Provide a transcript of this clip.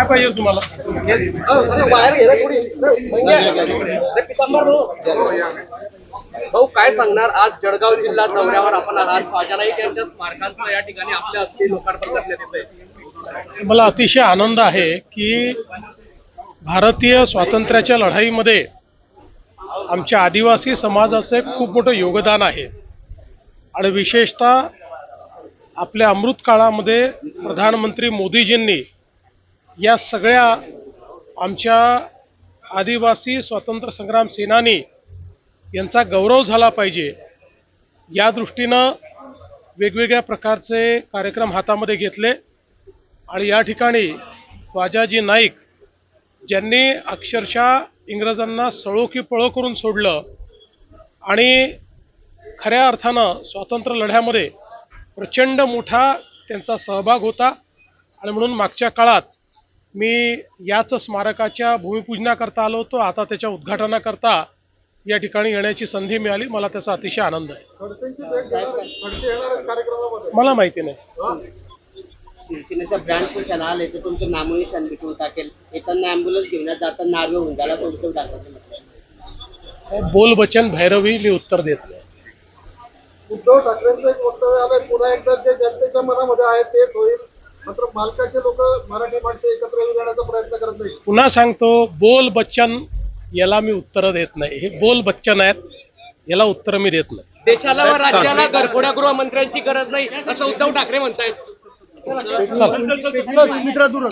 पाहिजे तुम्हाला? भाऊ काय सांगणार? आज जळगाव जिल्हा दौऱ्यावर आपण आहात. ख्वाजा नाईक यांच्या स्मारकांचं या ठिकाणी आपल्या हस्ते लोकार्पण करण्यात येतंय. मला अतिशय आनंद आहे की भारतीय स्वातंत्र्याच्या लढाईमध्ये आमच्या आदिवासी समाजाचे खूप मोठं योगदान आहे आणि विशेषतः आपल्या अमृत काळामध्ये प्रधानमंत्री मोदीजींनी या सगळ्या आमच्या आदिवासी स्वातंत्र्य संग्राम सेनानी यांचा गौरव झाला पाहिजे या दृष्टीनं वेगवेगळ्या प्रकारचे कार्यक्रम हातामध्ये घेतले आणि या ठिकाणी ख्वाजाजी नाईक ज्यांनी अक्षरशः इंग्रजांना सळो की पळो करून सोडलं आणि खऱ्या अर्थानं स्वातंत्र्य लढ्यामध्ये प्रचंड मोठा त्यांचा सहभाग होता आणि म्हणून मागच्या काळात मी याच स्मारकाच्या भूमिपूजनाकरता आलो होतो. आता त्याच्या उद्घाटनाकरता या ठिकाणी येण्याची संधी मिळाली. मला त्याचा अतिशय आनंद आहे. मला माहिती नाही. शिवसेनेचा ब्रँड पुशाला आले तर तुमचं नामोनिशान भेटून टाकेल. येताना ॲम्ब्युलन्स घेऊन जाताना नार्वे होऊन झाला तर उद्धव ठाकरे साहेब बोल बचन भैरवी मी उत्तर देत नाही. उद्धव ठाकरेंचं एक वक्तव्य आलंय, पुन्हा एकदा जे जनतेच्या मनामध्ये आहे तेच होईल, मात्र मालकाचे लोक मराठी माणसं एकत्र येण्याचा प्रयत्न करत नाही. पुन्हा सांगतो बोल बच्चन याला मी उत्तर देत नाही. हे बोल बच्चन आहेत, याला उत्तर मी देत नाही. देशाला व राज्याला घरफोड्या गृहमंत्र्यांची गरज नाही असं उद्धव ठाकरे म्हणतायत. चला. मित्रा दूर